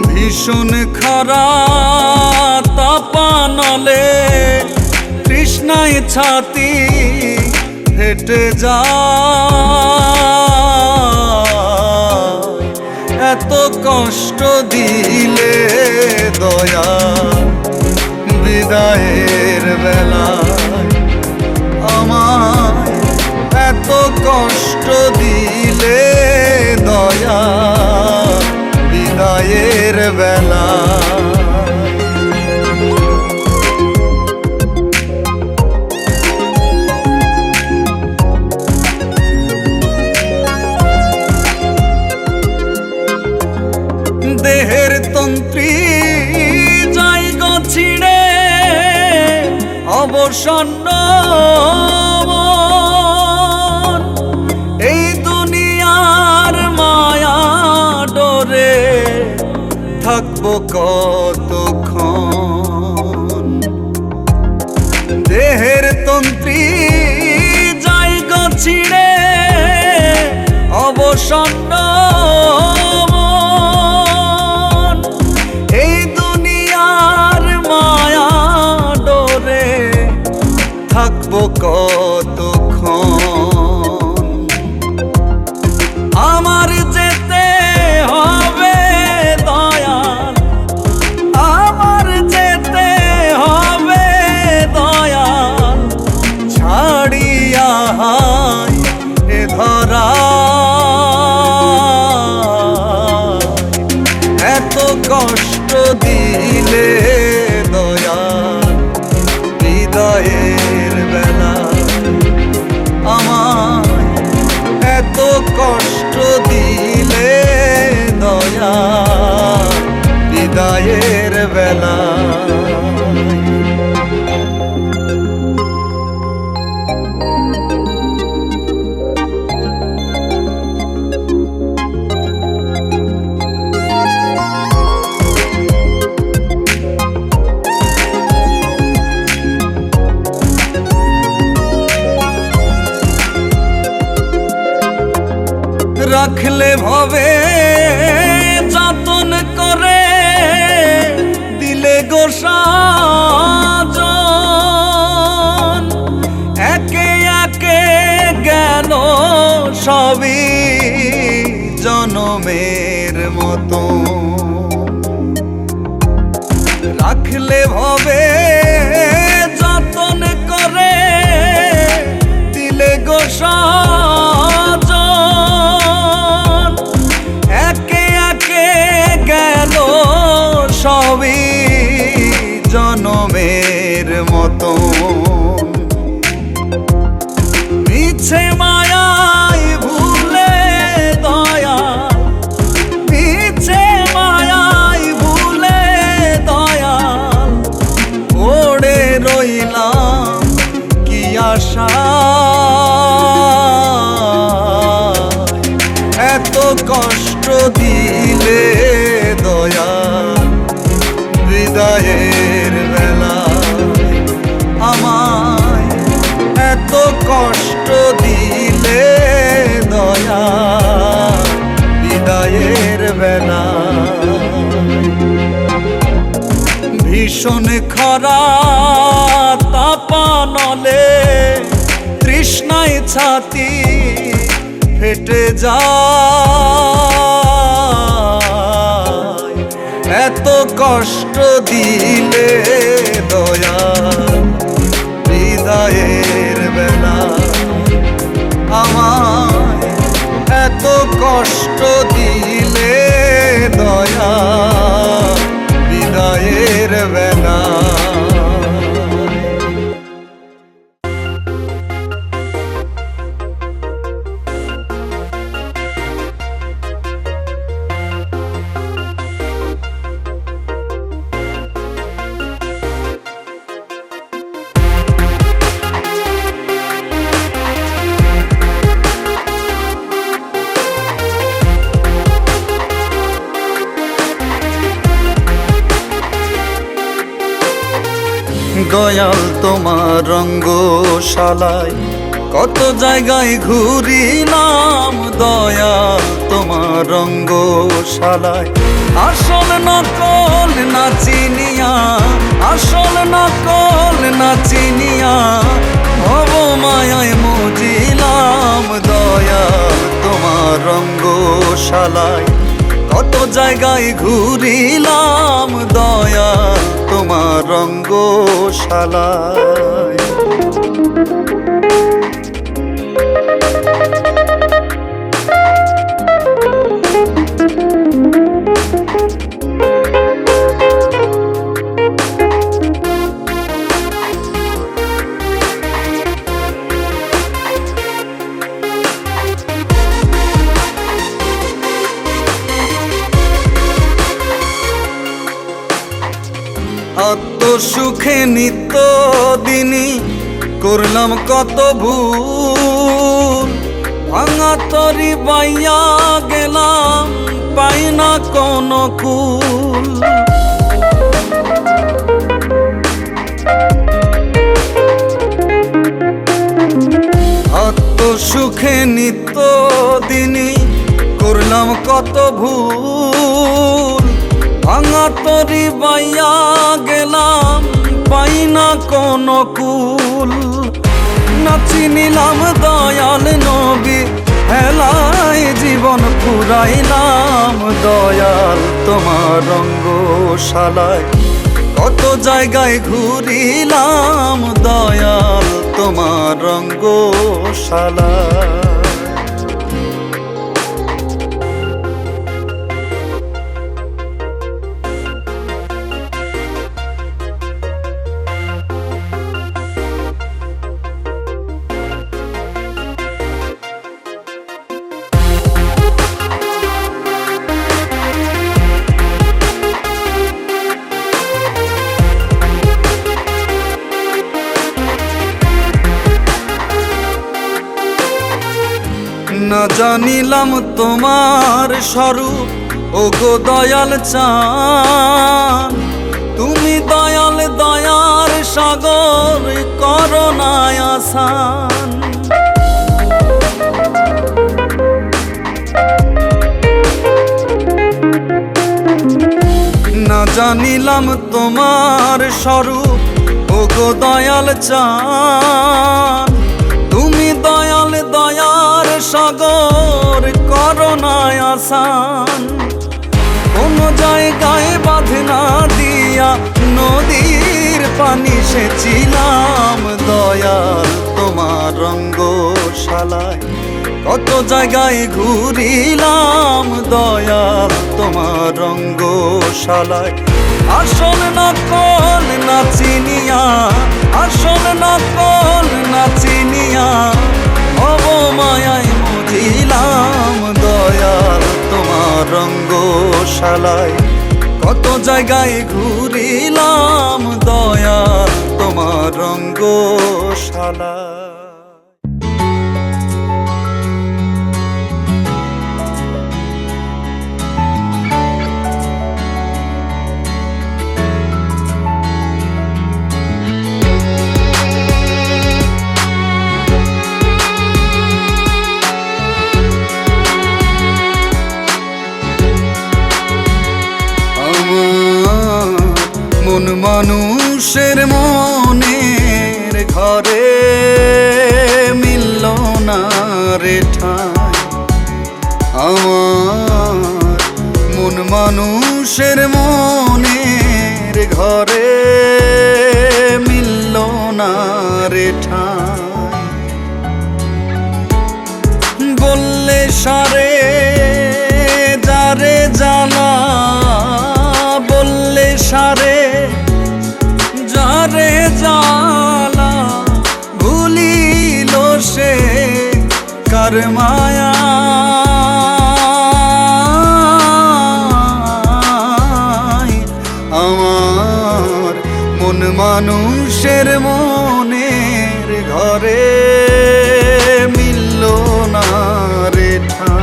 ভীষণ খরা তাপানলে তৃষ্ণায় ছাতি ফেটে যায়। এত কষ্ট দিলে দয়া বিদায়ের বেলায় আমায়, এত কষ্ট দিলে দয়া বিদায়ের বেলা। দেহের তন্ত্রী যাই গো ছিঁড়ে অবসন্ন মন, এই দুনিয়ার মায়া ডোরে থাকবো কতক্ষণ। দেহের তন্ত্রী যাই গো ছিঁড়ে অবসন্ন মন, এই দুনিয়ার মায়া ডোরে থাকবো কতক্ষণ। আমার যেতে হবে দয়াল, আমার যেতে হবে দয়াল, ছাড়িয়া এ ধরা। এত কষ্ট দিলে দয়াল বিদায়ের বেলা আমায়, এত কষ্ট দিলে দয়াল বিদায়ের বেলা। রাখলে ভবে যতন করে দিলে গো সাজন, একে একে গেল সবই জনমের মতো। রাখলে ভবে যতন করে দিলে গো সাজন, একে একে গেল সবই জনমের মতো। মিছে মায়ায় ভুলে দয়াল, মিছে মায়ায় ভুলে দয়াল, পড়ে রইলাম কি আশা। এত কষ্ট দিলে দয়াল বিদায়ের বেলা আমায়, এত কষ্ট দিলে দয়াল বিদায়ের বেলা। ভীষণ খরা তাপানলে তৃষ্ণায় ছাতি ফেটে যায়। এত কষ্ট দিলে দয়াল বিদায়ের বেলা আমায়, এত কষ্ট দিলে দয়াল বিদায়ের বেলা। দয়াল তোমার রঙ্গশালায় কত জায়গায় ঘুরিলাম, দয়াল তোমার রঙ্গশালায়। আসল নকল না চিনিয়া, আসল নকল না চিনিয়া ভব মায়ায় মজিলাম, দয়াল তোমার রঙ্গশালায় কত জায়গায় ঘুরিলাম, দয়াল তোমার রঙ্গশালায়। আত্মসুখে নিত্য দিনই করলাম কত ভুল, ভাঙা তরি বাইয়া গেলাম পাই না কোনো কুল। আত্মসুখে নিত্য দিনই করলাম কত ভুল, ভাঙা তরি বাইয়া গেলাম পাই না কোনো কুল। না চিনিলাম দয়াল নবী, হেলায় জীবন ফুরাইলাম, দয়াল তোমার রঙ্গশালায় কত জায়গায় ঘুরিলাম, দয়াল তোমার রঙ্গশালায়। না জানিলাম তোমার স্বরূপ ওগো দয়াল চান, তুমি দয়াল দয়ার সাগর করো না আসান। না জানিলাম তোমার স্বরূপ ওগো দয়াল চান, তুমি দয়াল দয়ার সাগর করো না আসান। কোন জায়গায় বাঁধনা দিয়া নদীর পানি সেচিলাম, দয়াল তোমার রঙ্গশালায় কত জায়গায় ঘুরিলাম, দয়াল তোমার রঙ্গশালায়। আসল নকল না চিনিয়া, আসল নকল না চিনিয়া ভব মায়ায় মজিলাম, দয়াল তোমার রঙ্গশালায় কত জায়গায় ঘুরিলাম, দয়াল তোমার রঙ্গশালায়। মন মানুষের মনের ঘরে মিলল না রে ঠাই, আমার মন মানুষের মনের ঘরে মিলল না রে ঠাই। বললে সারে যারে জ্বালা, বললে সারে যারে জ্বালা, ভুলিল সে কার মায়া। আমার মন মানুষের মনের ঘরে মিলল না রে ঠাই।